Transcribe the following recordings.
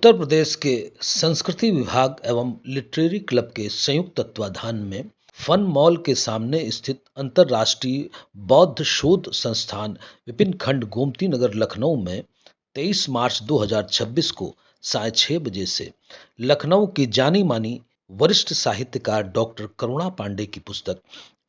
उत्तर प्रदेश के संस्कृति विभाग एवं लिटरेरी क्लब के संयुक्त तत्वाधान में फन मॉल के सामने स्थित अंतर्राष्ट्रीय बौद्ध शोध संस्थान विपिन खंड गोमती नगर लखनऊ में 23 मार्च 2026 को साढ़े 6 बजे से लखनऊ की जानी मानी वरिष्ठ साहित्यकार डॉक्टर करुणा पांडे की पुस्तक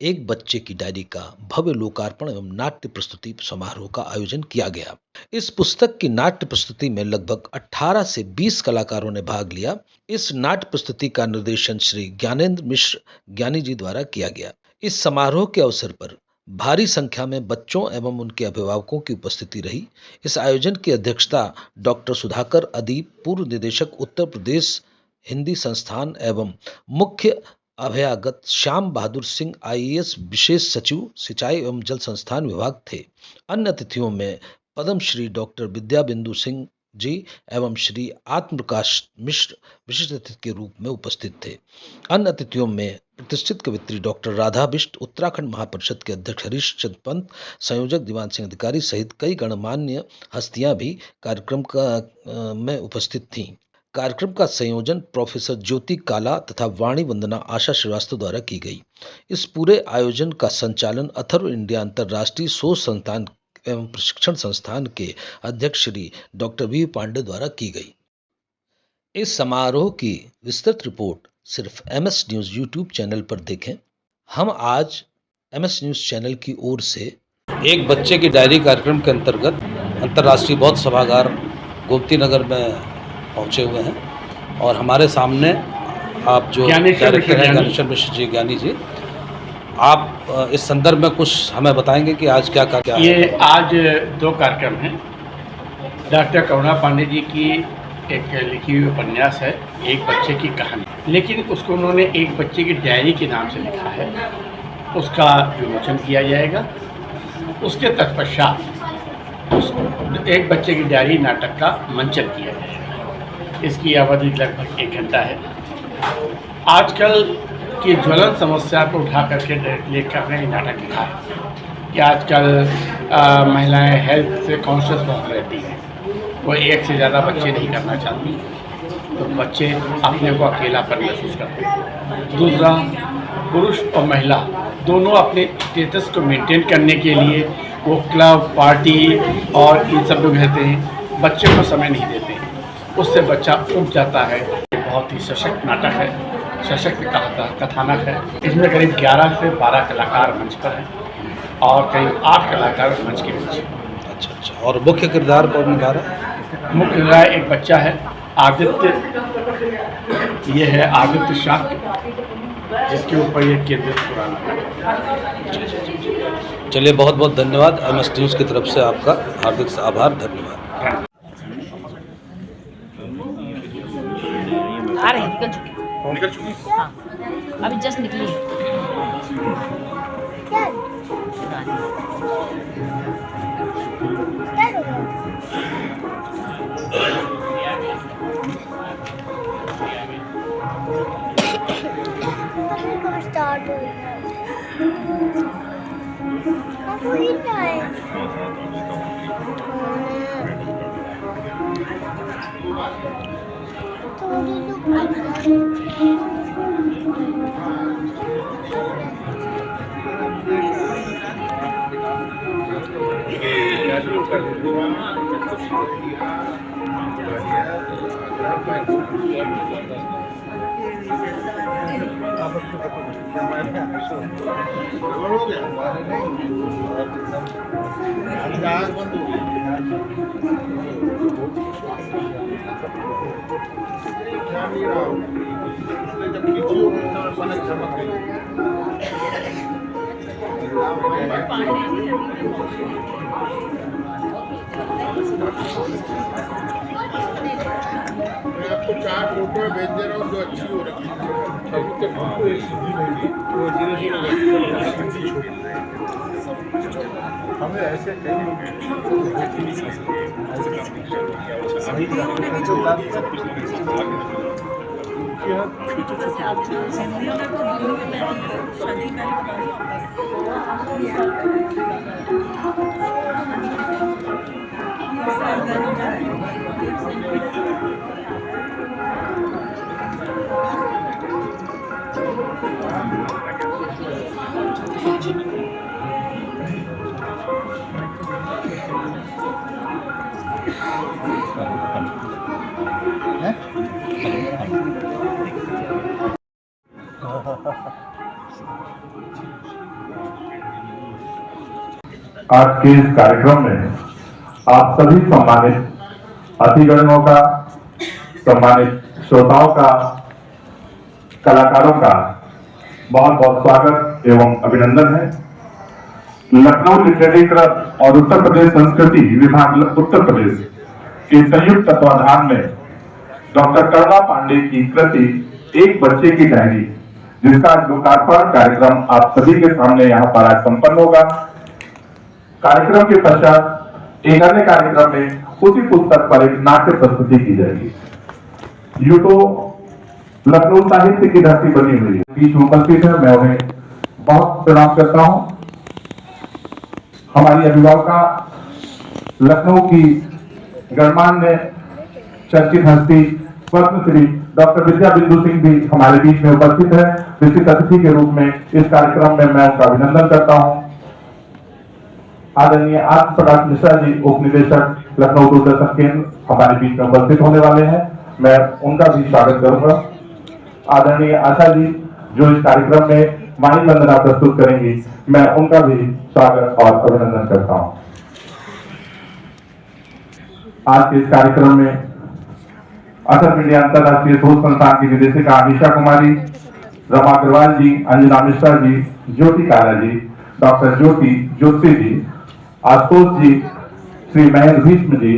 एक बच्चे की डायरी का भव्य लोकार्पण एवं नाट्य प्रस्तुति समारोह का आयोजन किया गया। इस पुस्तक की नाट्य प्रस्तुति में लगभग 18 से 20 कलाकारों ने भाग लिया। इस नाट्य प्रस्तुति का निर्देशन श्री ज्ञानेंद्र मिश्र ज्ञानी जी द्वारा किया गया। इस समारोह के अवसर पर भारी संख्या में बच्चों एवं उनके अभिभावकों की उपस्थिति रही। इस आयोजन की अध्यक्षता डॉक्टर सुधाकर अदीप, पूर्व निदेशक उत्तर प्रदेश हिंदी संस्थान एवं मुख्य अभ्यागत श्याम बहादुर सिंह आईएएस विशेष सचिव सिंचाई एवं जल संस्थान विभाग थे। अन्य अतिथियों में पद्म श्री डॉक्टर विद्या बिंदु सिंह जी एवं श्री आत्म प्रकाश मिश्र विशिष्ट अतिथि के रूप में उपस्थित थे। अन्य अतिथियों में प्रतिष्ठित कवित्री डॉक्टर राधा बिष्ट, उत्तराखंड महापरिषद के अध्यक्ष हरीश चंद पंत, संयोजक दीवान सिंह अधिकारी सहित कई गणमान्य हस्तियां भी कार्यक्रम में उपस्थित थीं। कार्यक्रम का संयोजन प्रोफेसर ज्योति काला तथा वाणी वंदना आशा श्रीवास्तव द्वारा की गई। इस पूरे आयोजन का संचालन अथर्व इंडिया अंतर्राष्ट्रीय शोध संस्थान एवं प्रशिक्षण संस्थान के अध्यक्ष श्री डॉक्टर वी पांडे द्वारा की गई। इस समारोह की विस्तृत रिपोर्ट सिर्फ MS न्यूज यूट्यूब चैनल पर देखें। हम आज MS न्यूज चैनल की ओर से एक बच्चे की डायरी कार्यक्रम के अंतर्गत अंतर्राष्ट्रीय बौद्ध सभागार गोमती नगर में पहुंचे हुए हैं और हमारे सामने आप जो डायरेक्टर हैं ज्ञानेश्वर मिश्र जी ज्ञानी जी, आप इस संदर्भ में कुछ हमें बताएंगे कि आज क्या है? ये आज 2 कार्यक्रम हैं। डॉक्टर करुणा पांडे जी की एक लिखी हुई उपन्यास है एक बच्चे की कहानी, लेकिन उसको उन्होंने एक बच्चे की डायरी के नाम से लिखा है। उसका विमोचन किया जाएगा। उसके तत्पश्चात उस एक बच्चे की डायरी नाटक का मंचन किया जाएगा। इसकी अवधि लगभग 1 घंटा है। आजकल की ज्वलन समस्या को उठा करके लेखक ने नाटक लिखा है कि आजकल महिलाएं हेल्थ से कॉन्शियस बहुत रहती हैं। वो एक से ज़्यादा बच्चे नहीं करना चाहती, तो बच्चे अपने को अकेलापन महसूस करते हैं। दूसरा, पुरुष और महिला दोनों अपने स्टेटस को मेंटेन करने के लिए वो क्लब, पार्टी और इन सब लोग रहते हैं, बच्चे को समय नहीं देते हैं। उससे बच्चा उठ जाता है। ये बहुत ही सशक्त नाटक है, सशक्त कथानक है। इसमें करीब 11 से 12 कलाकार मंच पर हैं और करीब 8 कलाकार मंच के पीछे। अच्छा। और मुख्य किरदार कौन निभा रहा है? मुख्य किरदार एक बच्चा है आदित्य। ये है आदित्य शाक्य, जिसके ऊपर ये केंद्रित पूरा नाटक है। चलिए, बहुत बहुत धन्यवाद। MS न्यूज़ की तरफ से आपका हार्दिक आभार, धन्यवाद। आ रही निकल चुकी। हाँ, अभी जस्ट निकली है। स्टार्ट हो मैं आपको 4 फोटो भेज दे रहा हूँ जो अच्छी हो रही है। हमें ऐसे कहीं आज के इस कार्यक्रम में आप सभी सम्मानित अतिथिगणों का, सम्मानित श्रोताओं का, कलाकारों का बहुत बहुत स्वागत एवं अभिनंदन है। लखनऊ लिटरेरी क्लब और उत्तर प्रदेश संस्कृति विभाग उत्तर प्रदेश के संयुक्त तत्वाधान में डॉक्टर करुणा पांडे की कृति एक बच्चे की डायरी, जिसका लोकार्पण कार्यक्रम आप सभी के सामने यहाँ पर आज संपन्न होगा। कार्यक्रम के पश्चात एक अन्य कार्यक्रम में उसी पुस्तक पर एक नाट्य प्रस्तुति की जाएगी। यूं तो लखनऊ साहित्य की धरती बनी हुई है, बीच उपस्थित है, मैं उन्हें बहुत प्रणाम करता हूं। हमारी अभिभावका लखनऊ की गणमान्य चर्चित हस्ती पद्मश्री डॉक्टर विद्या बिंदु सिंह भी हमारे बीच में उपस्थित है। विशिष्ट अतिथि के रूप में इस कार्यक्रम में मैं उनका अभिनंदन करता हूं। आदरणीय आत्म प्रकाश मिश्रा जी, उप निदेशक लखनऊ दूरदर्शन केंद्र, हमारे बीच में उपस्थित होने वाले हैं, मैं उनका भी स्वागत करूंगा। आदरणीय आशा जी, जो इस कार्यक्रम में वाणी वंदना प्रस्तुत करेंगी, मैं उनका भी स्वागत और अभिनंदन करता हूं। आज के इस कार्यक्रम में अथर मीडिया अंतरराष्ट्रीय शोध संस्थान की निदेशिका आनिशा कुमारी, रमा अग्रवाल जी, अंजना मिश्रा जी, ज्योति काला जी, डॉक्टर ज्योति जोशी जी, आशुतोष जी, श्री महेंद्र भीष्म जी,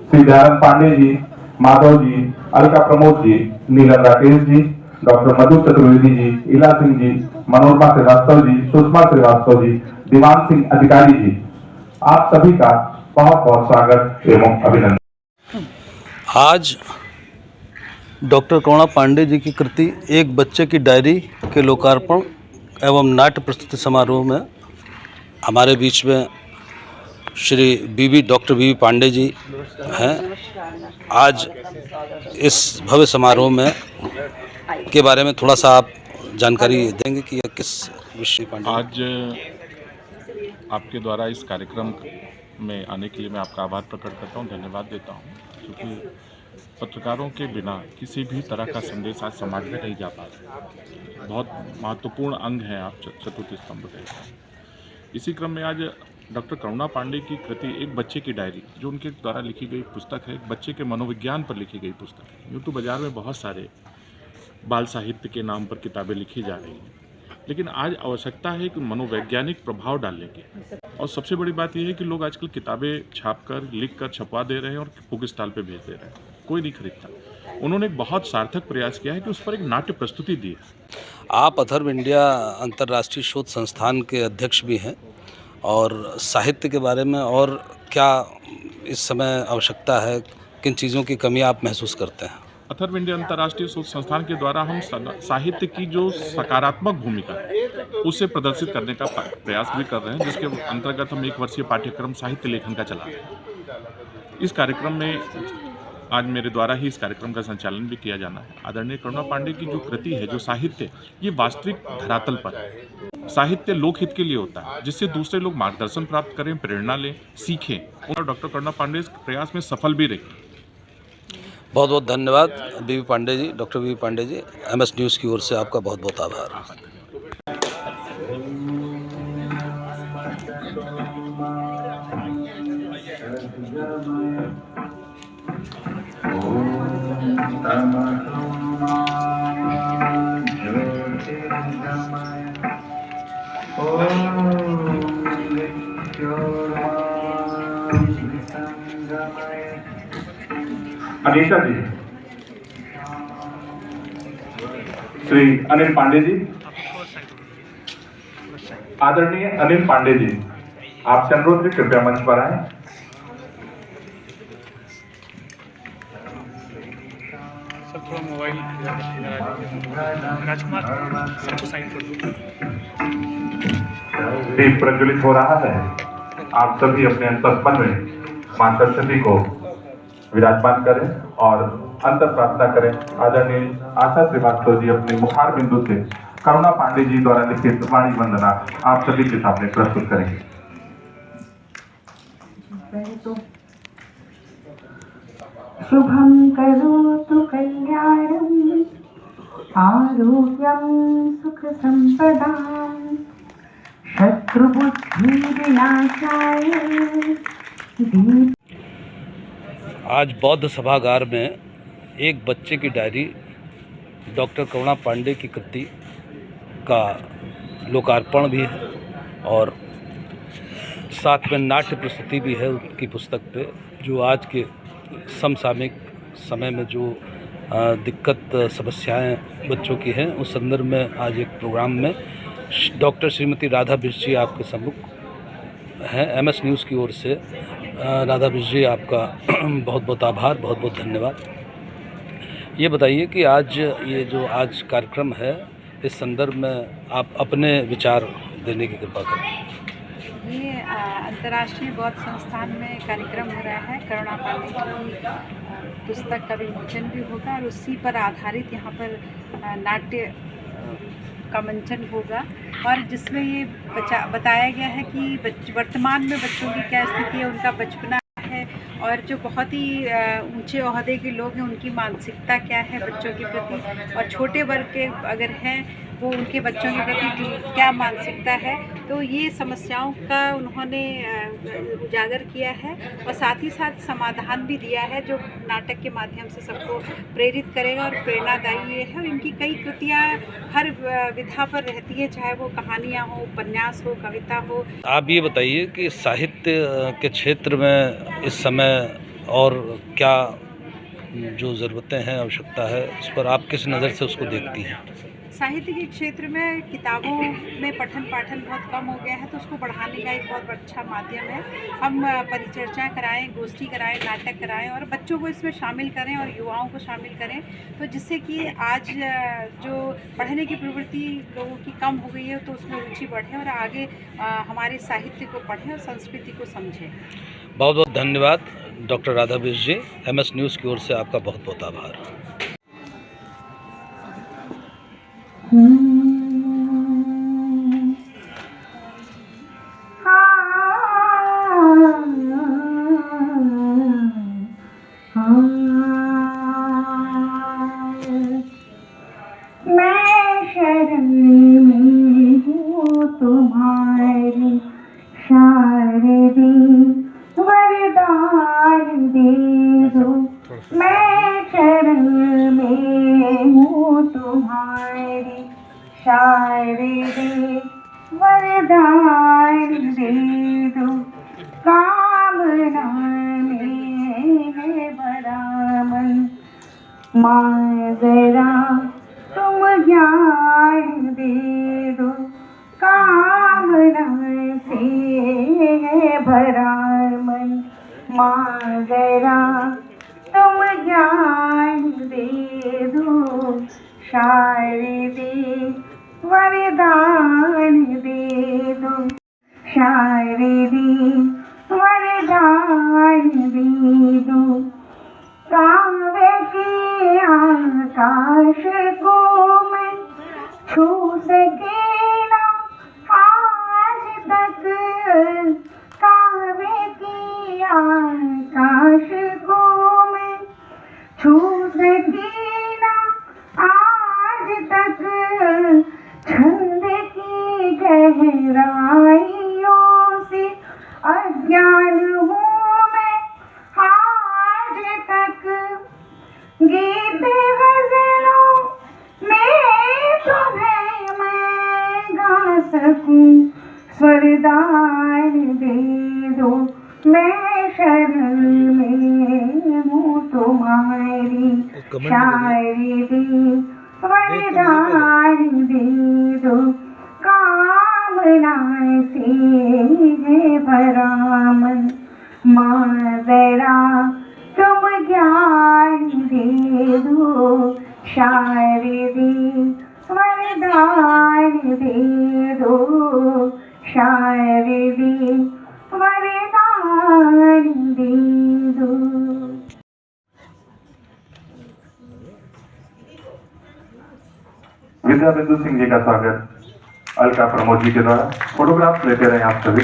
श्री दयानंद पांडे जी, माधव जी, अलका प्रमोद जी, नीलम राकेश जी, डॉक्टर मधु चतुर्वेदी जी, इला सिंह जी, मनोरमा श्रीवास्तव जी, सुषमा श्रीवास्तव जी, दीवान सिंह अधिकारी जी, आप सभी का बहुत बहुत स्वागत एवं अभिनंदन। आज डॉक्टर करुणा पांडे जी की कृति एक बच्चे की डायरी के लोकार्पण एवं नाट्य प्रस्तुति समारोह में हमारे बीच में श्री डॉक्टर बीबी पांडे जी हैं। आज इस भव्य समारोह में के बारे में थोड़ा सा आप जानकारी देंगे कि यह किस विषय पांडे? आज आपके द्वारा इस कार्यक्रम में आने के लिए मैं आपका आभार प्रकट करता हूं, धन्यवाद देता हूं, क्योंकि पत्रकारों के बिना किसी भी तरह का संदेश आज समाज में नहीं जा पा रहा। बहुत महत्वपूर्ण अंग हैं आप, चतुर्थ स्तंभ के। इसी क्रम में आज डॉक्टर करुणा पांडे की कृति एक बच्चे की डायरी, जो उनके द्वारा लिखी गई पुस्तक है, एक बच्चे के मनोविज्ञान पर लिखी गई पुस्तक है। यूँ तो बाजार में बहुत सारे बाल साहित्य के नाम पर किताबें लिखी जा रही हैं, लेकिन आज आवश्यकता है कि मनोवैज्ञानिक प्रभाव डालने की। और सबसे बड़ी बात यह है कि लोग आजकल किताबें छापकर, लिखकर छपवा दे रहे हैं और बुक स्टॉल पे भेज दे रहे हैं, कोई नहीं खरीदता। उन्होंने एक बहुत सार्थक प्रयास किया है कि उस पर एक नाट्य प्रस्तुति दी है। आप अथर्व इंडिया अंतर्राष्ट्रीय शोध संस्थान के अध्यक्ष भी हैं, और साहित्य के बारे में और क्या इस समय आवश्यकता है, किन चीज़ों की कमी आप महसूस करते हैं? अथर्व इंडिया अंतर्राष्ट्रीय शोध संस्थान के द्वारा हम साहित्य की जो सकारात्मक भूमिका है उसे प्रदर्शित करने का प्रयास भी कर रहे हैं, जिसके अंतर्गत हम 1 वर्षीय पाठ्यक्रम साहित्य लेखन का चला रहे हैं। इस कार्यक्रम में आज मेरे द्वारा ही इस कार्यक्रम का संचालन भी किया जाना है। आदरणीय करुणा पांडे की जो कृति है, जो साहित्य, ये वास्तविक धरातल पर है। साहित्य लोकहित के लिए होता है, जिससे दूसरे लोग मार्गदर्शन प्राप्त करें, प्रेरणा लें, सीखें, और डॉक्टर करुणा पांडे इस प्रयास में सफल भी रही। बहुत बहुत धन्यवाद बीबी पांडे जी, डॉक्टर बीबी पांडे जी। MS न्यूज़ की ओर से आपका बहुत बहुत आभार। अनीता जी, श्री अनिल पांडे जी, आदरणीय अनिल पांडे जी, आपसे अनुरोध है कृपया मंच पर आए। मोबाइल राजकुमार सबको साइन कर दो। दीप प्रज्वलित हो रहा है। आप सभी अपने अंतःमन में मां सरस्वती को विराजमान करें और अंतर प्रार्थना करें। आदरणीय आशा श्रीवास्तव जी अपने मुखार बिंदु से करुणा पांडे जी द्वारा लिखित वाणी वंदना आप सभी के सामने प्रस्तुत करेंगे। शुभं करोतु कल्याणं आरोग्यं सुख संपदां दुर्बुद्धिविनाशाय दीप। आज बौद्ध सभागार में एक बच्चे की डायरी डॉक्टर करुणा पांडे की कृति का लोकार्पण भी है और साथ में नाट्य प्रस्तुति भी है उनकी पुस्तक पे, जो आज के समसामयिक समय में जो दिक्कत समस्याएं बच्चों की हैं उस संदर्भ में आज एक प्रोग्राम में डॉक्टर श्रीमती राधा बिष्ट जी आपके सम्मुख हैं। MS न्यूज़ की ओर से राधा बिष्ट जी आपका बहुत बहुत आभार, बहुत बहुत धन्यवाद। ये बताइए कि आज ये जो आज कार्यक्रम है इस संदर्भ में आप अपने विचार देने की कृपा करें। ये अंतर्राष्ट्रीय बौद्ध संस्थान में कार्यक्रम हो रहा है। करुणा पांडे की पुस्तक का विमोचन भी होगा और उसी पर आधारित यहाँ पर नाट्य का मंचन होगा और जिसमें ये बताया गया है कि वर्तमान में बच्चों की क्या स्थिति है, उनका बचपना है और जो बहुत ही ऊंचे ओहदे के लोग हैं उनकी मानसिकता क्या है बच्चों के प्रति, और छोटे वर्ग के अगर हैं वो उनके बच्चों के प्रति क्या मानसिकता है। तो ये समस्याओं का उन्होंने उजागर किया है और साथ ही साथ समाधान भी दिया है जो नाटक के माध्यम से सबको प्रेरित करेगा और प्रेरणादायी ये है। और इनकी कई कृतियाँ हर विधा पर रहती है, चाहे वो कहानियाँ हो, उपन्यास हो, कविता हो। आप ये बताइए कि साहित्य के क्षेत्र में इस समय और क्या जो ज़रूरतें हैं, आवश्यकता है, उस पर आप किस नज़र से उसको देखती हैं? साहित्य के क्षेत्र में किताबों में पठन पाठन बहुत कम हो गया है, तो उसको बढ़ाने का एक बहुत अच्छा माध्यम है। हम परिचर्चाएं कराएं, गोष्ठी कराएं, नाटक कराएं और बच्चों को इसमें शामिल करें और युवाओं को शामिल करें, तो जिससे कि आज जो पढ़ने की प्रवृत्ति लोगों की कम हो गई है तो उसमें रुचि बढ़े और आगे हमारे साहित्य को पढ़ें और संस्कृति को समझें। बहुत बहुत धन्यवाद डॉक्टर राधा बिष्ट जी। MS न्यूज़ की ओर से आपका बहुत बहुत आभार। मैं शरण में हूँ तुम्हारी, शारदी वरदान दे दो। मैं शरण में हूँ तुम्हारी, शारदी वरदान दे दो। कामना में है बड़ा मन, माँ जरा तुम ज्ञान दे दो। कामना से है भरा मन, माँ जरा तुम ज्ञान दे दो। शारदी वरदान दे दो, शारदी वरदान दे दो। काव्य के आकाश को मैं छू सके ना आज तक, काव्य के आकाश को मैं छू सके ना आज तक। छंद की गहराइयों से अज्ञान हूँ मैं आज तक। गीत गजलों में तुम्हें मैं गा सकूं, स्वरदान दे दो। मैं शरण में हूँ तुम्हारी, शारदी वरदान दे दो। कामना से है भरा मन, माँ जरा तुम ज्ञान दे दो। शारदी वरदान दे दो, शारदी वरदान दे दो। विद्या बिंदु सिंह जी का स्वागत अलका प्रमोद जी के द्वारा। फोटोग्राफ लेते रहे आप सभी।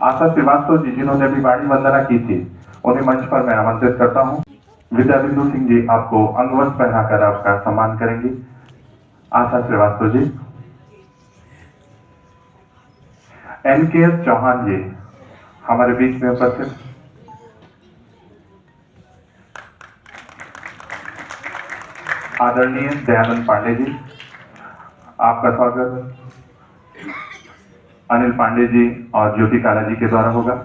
आशा श्रीवास्तव जी जिन्होंने अभी वाणी वंदना की थी, उन्हें मंच पर मैं आमंत्रित करता हूं। विद्या बिंदु सिंह जी आपको अंगवस्त्र पहनाकर आपका सम्मान करेंगी। आशा श्रीवास्तव जी, NKS चौहान जी हमारे बीच में उपस्थित, आदरणीय दयानंद पांडे जी, आपका स्वागत अनिल पांडे जी और ज्योति काला जी के द्वारा होगा।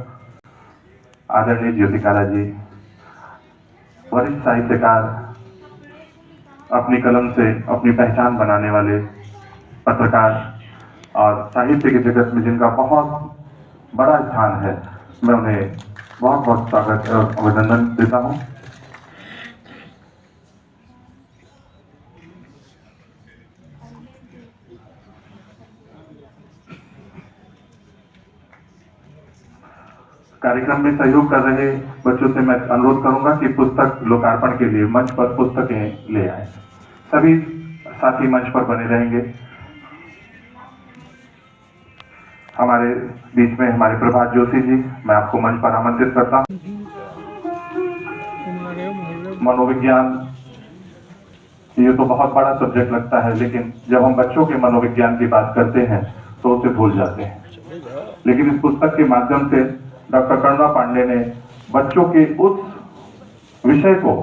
आदरणीय ज्योति काला जी वरिष्ठ साहित्यकार, अपनी कलम से अपनी पहचान बनाने वाले पत्रकार और साहित्य के जगत में जिनका बहुत बड़ा स्थान है, मैं उन्हें बहुत बहुत स्वागत और अभिनंदन देता हूं। कार्यक्रम में सहयोग कर रहे बच्चों से मैं अनुरोध करूंगा कि पुस्तक लोकार्पण के लिए मंच पर पुस्तकें ले आए। सभी साथी मंच पर बने रहेंगे। हमारे बीच में हमारे प्रभात जोशी जी, मैं आपको मंच पर आमंत्रित करता हूं। मनोविज्ञान, ये तो बहुत बड़ा सब्जेक्ट लगता है, लेकिन जब हम बच्चों के मनोविज्ञान की बात करते हैं तो उसे भूल जाते हैं। लेकिन इस पुस्तक के माध्यम से डॉक्टर करुणा पांडे ने बच्चों के उस विषय को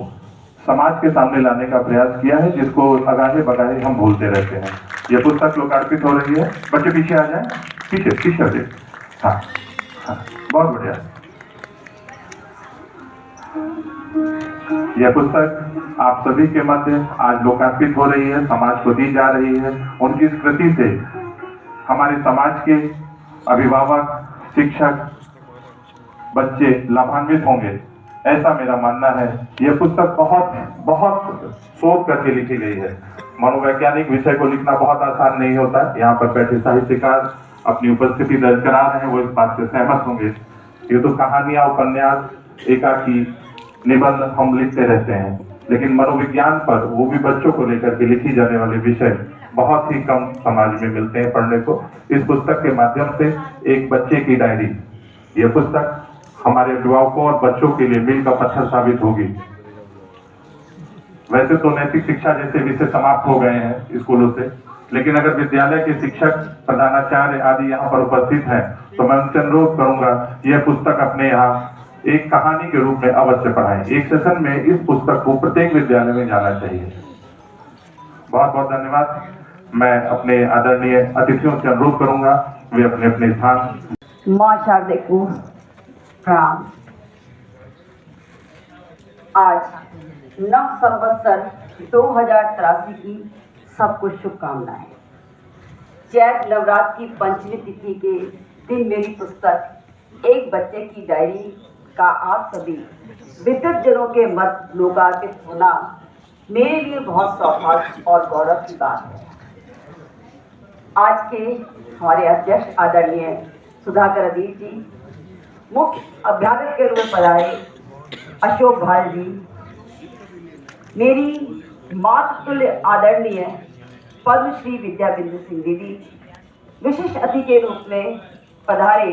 समाज के सामने लाने का प्रयास किया है जिसको अगाहे बगाहे हम भूलते रहते हैं। यह पुस्तक लोकार्पित हो रही है। बच्चे पीछे आ जाएं, पीछे आ जाए। हाँ, बहुत बढ़िया। यह पुस्तक आप सभी के मध्य आज लोकार्पित हो रही है, समाज को दी जा रही है। उनकी इस कृति से हमारे समाज के अभिभावक, शिक्षक, बच्चे लाभान्वित होंगे, ऐसा मेरा मानना है। यह पुस्तक बहुत सोच करके लिखी गई है। मनोवैज्ञानिक विषय को लिखना बहुत आसान नहीं होता। यहाँ पर बैठे साहित्यकार अपनी उपस्थिति दर्ज करा रहे हैं, वो इस बात से सहमत होंगे। ये तो कहानियां, उपन्यास, एकाकी निबंध हम लिखते रहते हैं, लेकिन मनोविज्ञान पर, वो भी बच्चों को लेकर के लिखी जाने वाले विषय बहुत ही कम समाज में मिलते हैं पढ़ने को। इस पुस्तक के माध्यम से एक बच्चे की डायरी, यह पुस्तक हमारे अभिभावकों और बच्चों के लिए मील का पत्थर साबित होगी। वैसे तो नैतिक शिक्षा जैसे विषय समाप्त हो गए हैं स्कूलों से, लेकिन अगर विद्यालय के शिक्षक, प्रधानाचार्य आदि यहाँ पर उपस्थित हैं, तो मैं उनसे अनुरोध करूंगा यह पुस्तक अपने यहाँ एक कहानी के रूप में अवश्य पढ़ाएं। एक सेशन में इस पुस्तक को प्रत्येक विद्यालय में जाना चाहिए। बहुत बहुत धन्यवाद। मैं अपने आदरणीय अतिथियों से अनुरोध करूंगा वे अपने अपने स्थान। माँ शारदे को प्रणाम। आज नव संवत्सर 2083 की सबको शुभकामनाएं। चैत नवरात्र की पंचमी तिथि के दिन मेरी पुस्तक एक बच्चे की डायरी का आप सभी विद्वज्जनों के मध्य लोकार्पित होना मेरे लिए बहुत सौभाग्य और गौरव की बात है। आज के हमारे अध्यक्ष आदरणीय सुधाकर अदीप जी, मुख्य अभ्यागत के रूप में पधारे अशोक भाल जी, मेरी मातृतुल्य आदरणीय पद्मश्री विद्या बिंदु सिंह दीदी, विशिष्ट अतिथि के रूप में पधारे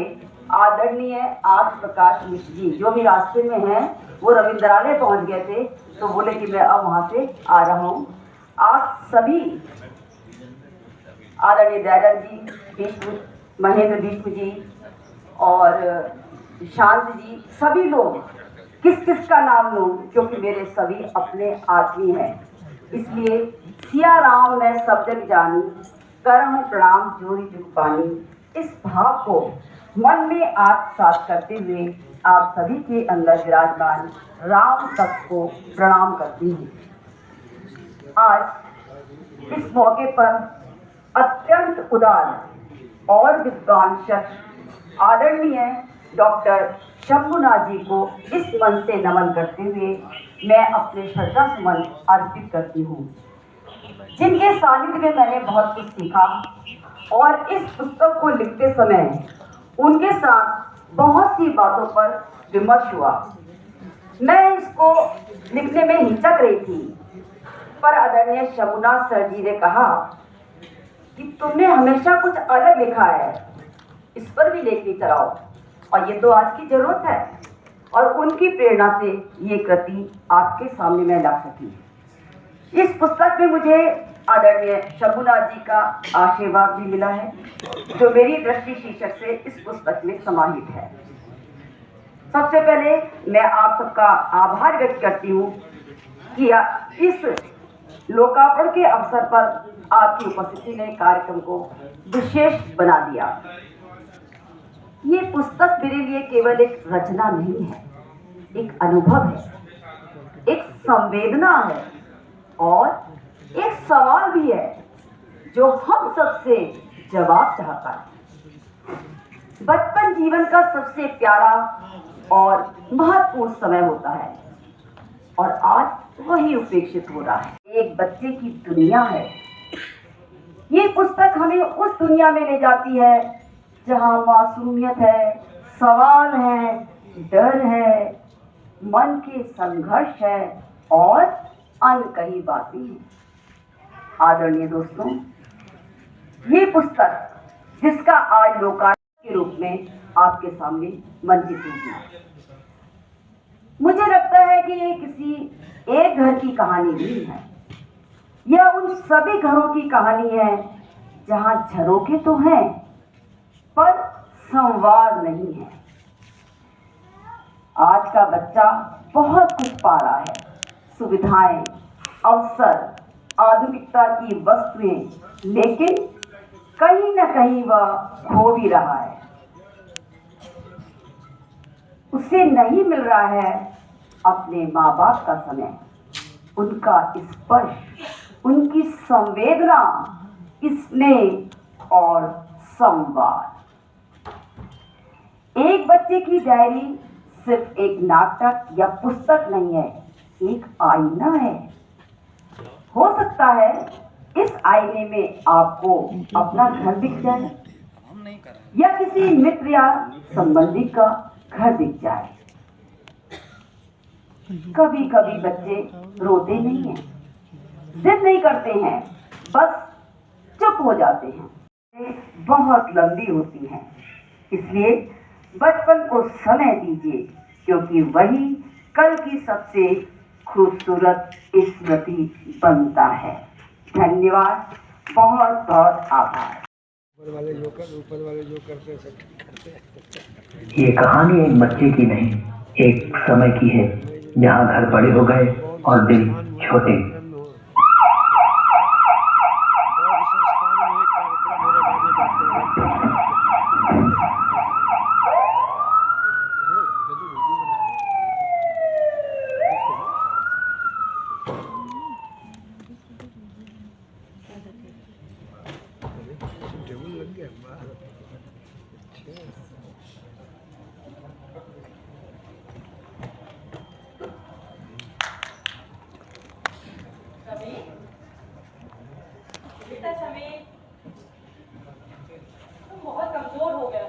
आदरणीय आर्थ प्रकाश मिश्र जी, जो भी रास्ते में हैं, वो रविंद्रालय पहुंच गए थे तो बोले कि मैं अब वहां से आ रहा हूं। आप सभी आदरणीय दयानंद जी, महेंद्र भीष्म जी और शांत जी, सभी लोग, किस किस का नाम लूं, क्योंकि मेरे सभी अपने आदमी हैं। इसलिए सिया राम मैं सब जग जानी, करहूं प्रणाम जोरी जुग पानी। इस भाव को मन में आत्मसात करते हुए आप सभी के अंदर विराजमान राम तत्व को प्रणाम करती हूँ। आज इस मौके पर अत्यंत उदार और विद्वान शख्स आदरणीय डॉक्टर शंभुनाथ जी को इस मन से नमन करते हुए मैं अपने श्रद्धा सुमन अर्पित करती हूँ, जिनके सानिध्य में मैंने बहुत कुछ सीखा और इस पुस्तक को लिखते समय उनके साथ बहुत सी बातों पर विमर्श हुआ। मैं इसको लिखने में हिचक रही थी, पर आदरणीय शंभुनाथ सर जी ने कहा कि तुमने हमेशा कुछ अलग लिखा है, इस पर भी लेख नहीं चलाओ, और ये तो आज की जरूरत है। और उनकी प्रेरणा से ये कृति आपके सामने मैं ला सकी। इस पुस्तक में मुझे आदरणीय शंभुनाथ जी का आशीर्वाद भी मिला है, जो मेरी दृष्टि शीर्षक से इस पुस्तक में समाहित है। सबसे पहले मैं आप सबका आभार व्यक्त करती हूँ कि इस लोकार्पण के अवसर पर आपकी उपस्थिति ने कार्यक्रम को विशेष बना दिया। ये पुस्तक मेरे लिए केवल एक रचना नहीं है, एक अनुभव है, एक संवेदना है और एक सवाल भी है जो हम सबसे जवाब चाहता है। बचपन जीवन का सबसे प्यारा और महत्वपूर्ण समय होता है और आज वही उपेक्षित हो रहा है। एक बच्चे की दुनिया है। ये पुस्तक हमें उस दुनिया में ले जाती है जहाँ मासूमियत है, सवाल है, डर है, मन के संघर्ष है और अनकही बातें हैं। आदरणीय दोस्तों, ये पुस्तक जिसका आज लोकार्पण के रूप में आपके सामने मंचित होगी, मुझे लगता है कि ये किसी एक घर की कहानी नहीं है। यह उन सभी घरों की कहानी है जहां झरोखे तो हैं पर संवाद नहीं है। आज का बच्चा बहुत कुछ पा रहा है, सुविधाएं, अवसर, आधुनिकता की वस्तुएं, लेकिन कहीं न कहीं वह खो भी रहा है। उसे नहीं मिल रहा है अपने माँ बाप का समय, उनका स्पर्श, उनकी संवेदना, स्नेह और संवाद। एक बच्चे की डायरी सिर्फ एक नाटक या पुस्तक नहीं है, एक आईना है। हो सकता है इस आईने में आपको अपना घर दिख जाए या किसी मित्र या संबंधी का घर दिख जाए। कभी कभी बच्चे रोते नहीं हैं, जिद नहीं करते हैं, बस चुप हो जाते हैं। बहुत लंबी होती हैं, इसलिए बचपन को समय दीजिए, क्योंकि वही कल की सबसे खूबसूरत स्मृति बनता है। धन्यवाद, बहुत बहुत आभार। ये कहानी एक बच्चे की नहीं, एक समय की है जहाँ घर बड़े हो गए और दिल छोटे। बेटा समीर, तुम बहुत कमजोर हो गए हो।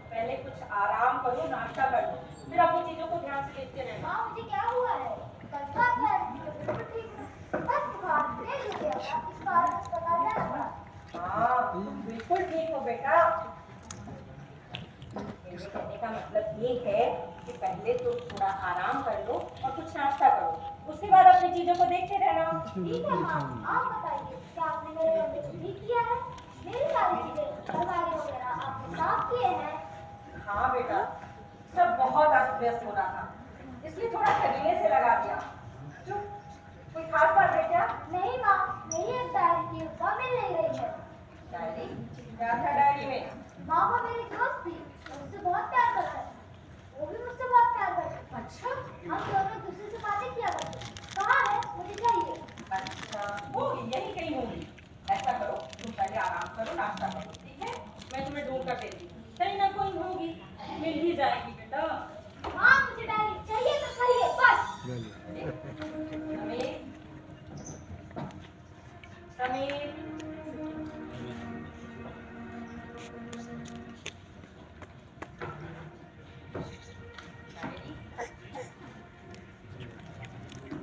पहले कुछ आराम करो, नाश्ता कर लो, फिर अपनी चीजों को ध्यान से देखते रहना। माँ, मुझे क्या हुआ है? हाँ, बिल्कुल ठीक हो बेटा। मेरे कहने का मतलब ये है कि पहले तो थोड़ा आराम कर लो और कुछ नाश्ता करो, उसके बाद अपनी चीजों को देखते रहना। ठीक है माँ, आप बताइए, क्या आपने मेरे कमरे को ठीक किया है? मेरी सारी चीजें, अलमारी वगैरह आपने साफ किए हैं? हाँ बेटा, सब बहुत अस्त व्यस्त हो रहा था, इसलिए थोड़ा करीने से लगा दिया। चुप, कोई खास बात है क्या? नहीं माँ, मेरी एक डायरी की उपमा मिल नहीं रही है। डायरी? क्या था डायरी में? माँ, वो मेरी दोस्त थी, मुझसे बहुत प्यार करता है, वो भी मुझसे बहुत प्यार करता है। अच्छा, हम दोनों दूसरे से बातें किया करते। कहाँ है? मुझे चाहिए। अच्छा, वो यही कहीं होगी। ऐसा करो, तुम पहले आराम करो, नाश्ता करो, ठीक है? मैं तुम्हें ढूंढ कर देती हूँ, कहीं ना कोई होगी, मिल ही जाएगी बेटा। हाँ, मुझे डायरी चाहिए तो चाहिए, बस। समीर, समीर,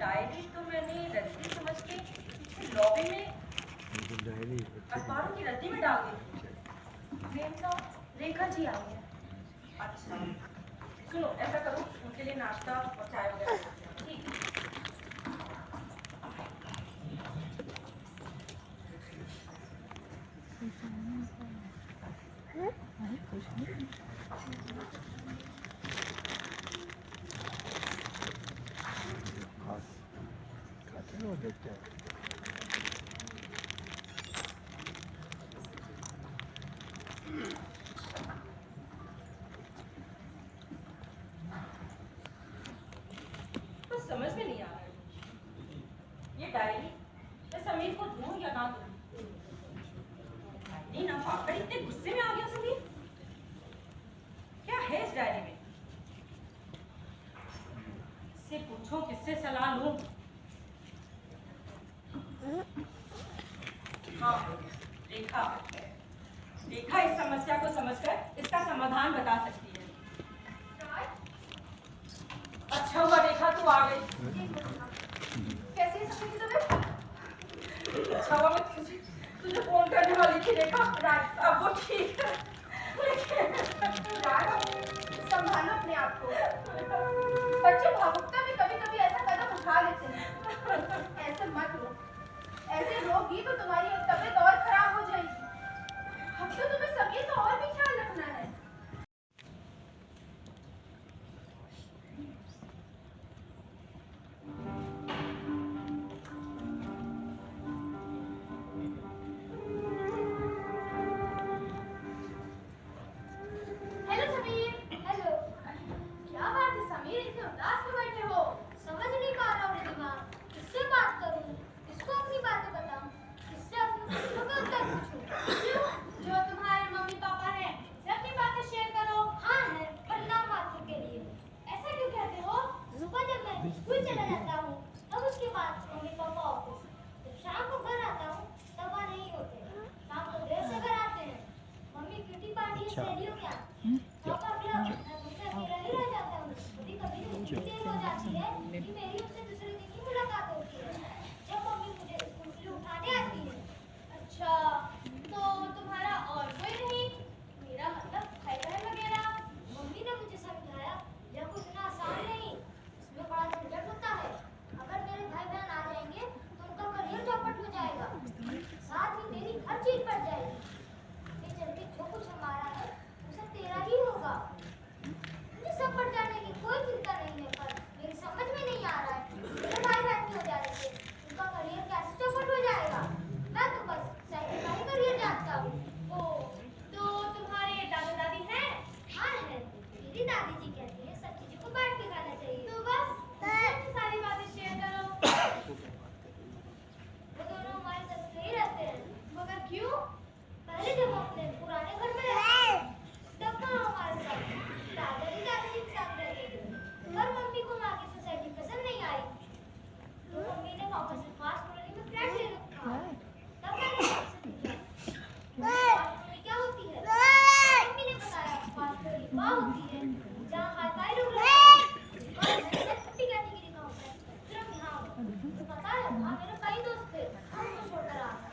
डायरी तो मैंने रद्दी समझ के पीछे लॉबी में अखबारों की रद्दी में डाल दी। रेखा जी आई है। अच्छा, सुनो, ऐसा करो, उनके लिए नाश्ता और चाय वगैरह ठीक है? कुछ समझ में नहीं आ रहा है। ये डायरी मैं समीर को दूं या ना दूं? डायरी ना पाकर इतने गुस्से में आ गया समीर। क्या है इस डायरी में? इससे पूछो, किससे सलाह लूं? हाँ, रेखा इस समस्या को समझकर इसका समाधान बता सकती है। अच्छा हुआ रेखा तू आ गई। कैसी है सभी की तबीयत? अच्छा हुआ मैं तुझे फोन करने वाली थी रेखा। अब वो ठीक है। संभालो अपने आप को। बच्चे भावुकता में कभी कभी ऐसा कदम उठा लेते हैं। ऐसे मत रो। ऐसे रोगी तो तुम्हारी तबीयत और खराब हो जाएगी। अब तो तुम्हें सभी का और भी ख्याल रखना है। हेलो समीर। हेलो। क्या बात है समीर, इतने उदास क्यों बैठे हो? समझ नहीं पा रहा हूँ रिद्धिमा। किससे बात करूँ? किसको अपनी बातें बताऊँ? किससे अपने प्रश्नों का उत्तर पूछूँ? क्यों? जो तुम्हारे मम्मी पापा हैं, से अपनी बातें शेयर करो। हाँ है, पर नाम मात्र के लिए। ऐसा क्यों कहते हो? सुबह जब मैं स्कूल चला जाता हूँ, तब उसके बाद मम्मी पापा ऑफिस। जब शाम को घर आता हूँ, तब वहाँ नहीं होते। शाम को देर से घर आते हैं। मम्मी किटी पार्टी है सहेलियों के यहाँ। पापा अगला मैं मुझसे अकेला ही रह जाता हूँ। कभी कभी तो इतनी देर हो जाती है कि मेरी उससे दूसरे दिन की मुलाकात होती है, जब मम्मी मुझे स्कूल से उठाने आती है। अच्छा, तो तुम्हारा और कोई नहीं? मेरा मतलब भाई बहन वगैरह? मम्मी ने मुझे समझाया यह कुछ इतना आसान नहीं, इसमें बड़ा झंझट होता है। अगर मेरे भाई बहन आ जाएंगे तो उनका करियर चौपट हो जाएगा, साथ ही मेरी हर चीज बढ़ जाएगी। ये चलते जो कुछ हमारा है उसे तेरा ही होगा। मुझे सब बढ़ जाने की कोई चिंता नहीं है, पर मेरी समझ में नहीं आ रहा है मेरे भाई बहन हो जाने से उनका करियर कैसे चौपट हो जाएगा। मैं तो बस साइकिल का ही करियर जानता हूँ। ओह, तो तुम्हारे दादा दादी हैं? हाँ है। मेरी दादी जी कहती है सब चीजों को बांट के खाना चाहिए। तो बस सारी बातें शेयर करो। वो दोनों हमारे साथ सही रहते हैं। मगर क्यों? पहले जब हम अपने पुराने घर में रहते तब कहाँ हमारे साथ दादाजी दादाजी के साथ रहते थे। पर मम्मी को वहाँ की सोसाइटी पसंद नहीं आई, तो मम्मी ने वापस से फास्ट कॉलोनी में फ्लैट ले रखा। तब मैंने मम्मी से पूछा फास्ट कॉलोनी क्या होती है। मम्मी ने बताया फास्ट कॉलोनी वहाँ होती है जहाँ हाई-फाई लोग रहते हैं और मैंने छुट्टी कैटेगरी का होता है। सिर्फ यहाँ तो पता है वहाँ मेरे कई दोस्त थे, उनको छोड़कर आ गया।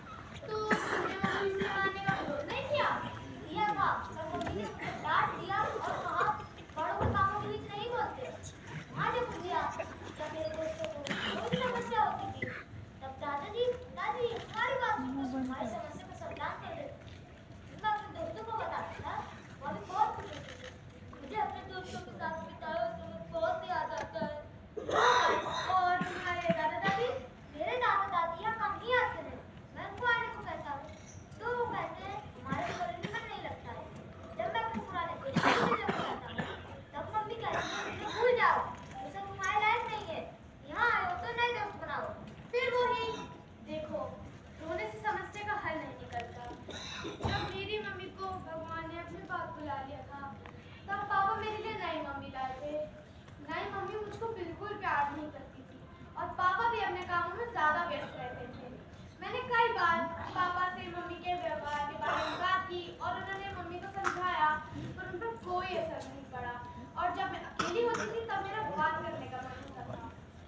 तो तुमने मम्मी से आने का विरोध नहीं किया? किया था, पर मम्मी ने मुझे डांट दिया और कहा बड़ों के कामों के बीच नहीं बोलते। वहाँ जब मुझे जब मेरे दोस्तों को कोई समस्या होती थी तब दादाजी दादी हमारी बात सुनकर हमारी समस्या का समाधान कर देते। मैं अपने दोस्तों को बताता था, वो भी बहुत खुश होते थे। मुझे अपने दोस्तों के साथ बिताए हुए समय बहुत याद आता है। और तुम्हारे दादा दादी? मेरे दादा दादी यहाँ कम ही आते हैं। मैं उनको आने को कहता हूँ तो वो कहते हैं हमारे कॉलोनी में नहीं लगता है। जब मैं अपने पुराने दोस्तों से जब जाता हूँ तब मम्मी कहती है मुझे भूल जाओ, ये सब तुम्हारे लायक नहीं है, यहाँ आए हो तो नए दोस्त बनाओ। फिर वही देखो, रोने से समस्या का हल नहीं निकलता। जब मेरी मम्मी को भगवान ने अपने पास बुला लिया था तब पापा मेरे लिए नई मम्मी लाए थे। नई मम्मी मुझको बिल्कुल प्यार नहीं करती थी और पापा भी अपने कामों में ज्यादा व्यस्त रहते थे। मैंने कई बार पापा से मम्मी के व्यवहार के बारे में बात की और उन्होंने मम्मी को समझाया, पर उन पर कोई असर नहीं पड़ा। और जब मैं अकेली होती थी तब मेरा बात करने का मन होता था।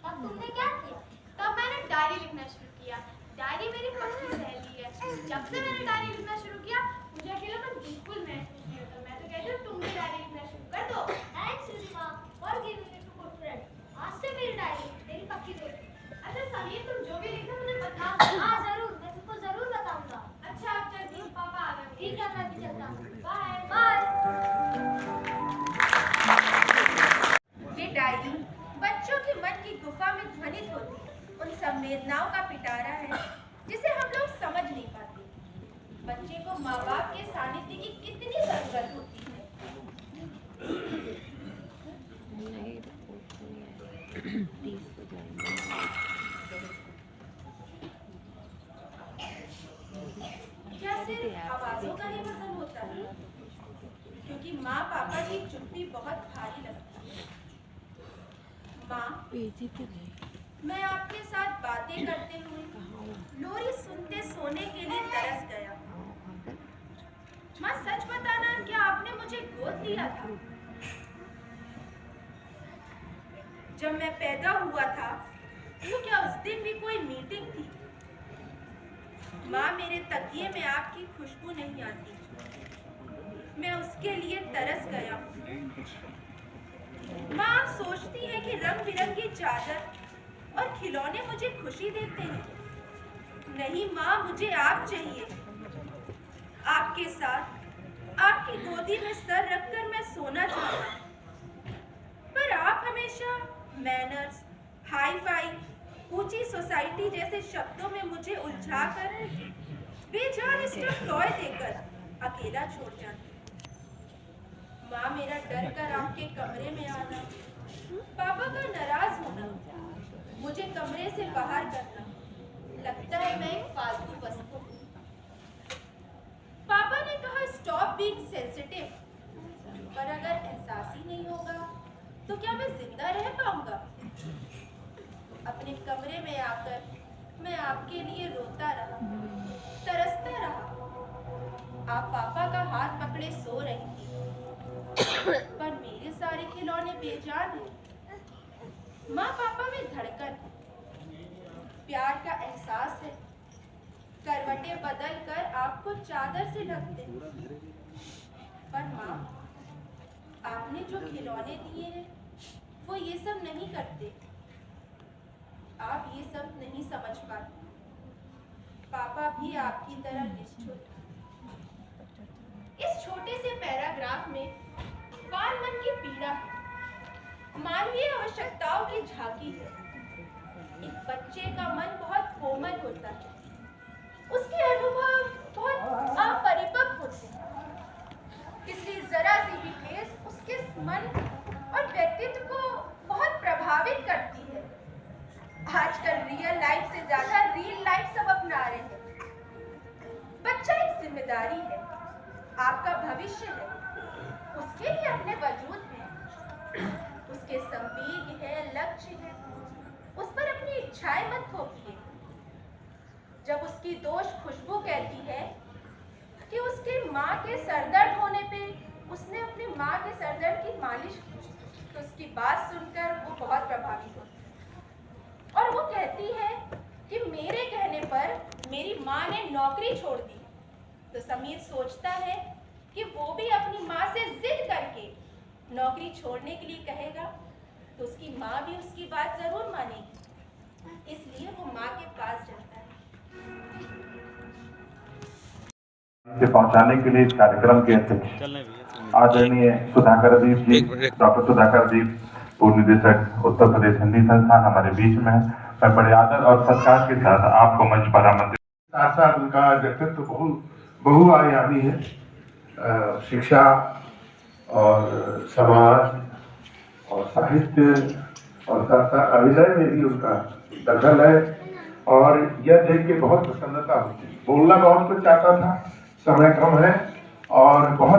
तब तुमने क्या किया? तब मैंने डायरी लिखना शुरू किया। डायरी मेरी पसंद सहेली है। जब से मैंने डायरी लिखना शुरू किया मुझे अकेलापन बिल्कुल महसूस नहीं होता। मैं तो कहती हूँ तुम भी डायरी लिखना शुरू कर दो। Thanks Riddhima for giving it to good friend. आज से मेरी डायरी तेरी पक्की दोस्त। अच्छा समीर, तुम जो भी लिखना मुझे बताओ। हाँ जरूर, मैं तुमको जरूर बताऊंगा। अच्छा अब चल पापा की गुफा में ध्वनित होती उन संवेदनाओं का पिटारा है जिसे हम लोग समझ नहीं पाते। बच्चे को माँ बाप के सानिध्य की कितनी जरूरत होती है। क्या सिर्फ आवाजों का ही वजन होता है? क्योंकि माँ पापा की चुप्पी बहुत भारी लगती है। माँ, मैं आपके साथ बातें करते हुए लोरी सुनते सोने के लिए तरस गया। माँ, सच बताना, क्या आपने मुझे गोद लिया था? जब मैं पैदा हुआ था तो क्या उस दिन भी कोई मीटिंग थी? माँ, मेरे तकिए में आपकी खुशबू नहीं आती। मैं उसके लिए तरस गया। माँ, आप सोचती हैं कि रंग बिरंगी चादर और खिलौने मुझे खुशी देते हैं? नहीं माँ, मुझे आप चाहिए। आपके साथ आपकी गोदी में सर रखकर मैं सोना चाहता हूँ। पर आप हमेशा मैनर्स, हाई फाई, ऊंची सोसाइटी जैसे शब्दों में मुझे उलझाकर बेजान स्टफ टॉय देकर अकेला छोड़ जाते। माँ, मेरा डर कर आपके कमरे में आना, पापा का नाराज होना, मुझे कमरे से बाहर करना, लगता है मैं एक फालतू वस्तु हूँ। पापा ने कहा स्टॉप बीइंग सेंसिटिव, पर अगर एहसास ही नहीं होगा तो क्या मैं जिंदा रह पाऊंगा? अपने कमरे में आकर मैं आपके लिए रोता रहा, तरसता रहा। आप पापा का हाथ पकड़े सो रही थी, पर मेरे सारे खिलौने बेजान हैं। माँ, पापा में धड़कन, प्यार का एहसास है। करवटें बदल कर आपको चादर से ढकते हैं। पर माँ, आपने जो खिलौने दिए हैं वो ये सब नहीं करते। आप ये सब नहीं समझ पाते। पापा भी आपकी तरह निष्ठुर। इस छोटे से पैराग्राफ में बाल मन की पीड़ा, मानवीय आवश्यकताओं की झांकी है। एक बच्चे का मन बहुत कोमल होता है, उसके अनुभव बहुत अपरिपक्व होते हैं, इसलिए जरा सी भी ठेस उसके मन और व्यक्तित्व को बहुत प्रभावित करती है। आजकल रियल लाइफ से ज्यादा रील लाइफ सब अपना रहे हैं। बच्चा एक जिम्मेदारी है, आपका भविष्य है, उसके लिए अपने वजूद है, उसके संवेग है, लक्ष्य है, उस पर अपनी इच्छाएं मत थोपिए। जब उसकी दोष खुशबू कहती है कि उसकी माँ के सरदर्द होने पे उसने अपनी माँ के सरदर्द की मालिश की, तो उसकी बात सुनकर वो बहुत प्रभावित होती है। और वो कहती है कि मेरे कहने पर मेरी माँ ने नौकरी छोड़ दी, तो समीर सोचता है कि वो भी अपनी माँ से जिद करके नौकरी छोड़ने के लिए कहेगा, तो उसकी माँ भी उसकी बात जरूर मानेगी। इसलिए वो माँ के पास जाता है। से पहुंचाने के लिए इस कार्यक्रम के अध्यक्ष आदरणीय सुधाकर दीप जी, डॉक्टर सुधाकर दीप, पूर्व निदेशक उत्तर प्रदेश हिंदी संस्थान हमारे बीच में है। मैं बड़े आदर और सत्कार के साथ आपको मंच पर आमंत्रित। साथ साथ उनका व्यक्तित्व बहुआयामी है। शिक्षा और समाज और साहित्य और साथ साथ अभिनय में भी उनका दखल है। और यह देख के बहुत प्रसन्नता होती है। बोलना बहुत कुछ चाहता था, समय कम है और बहुत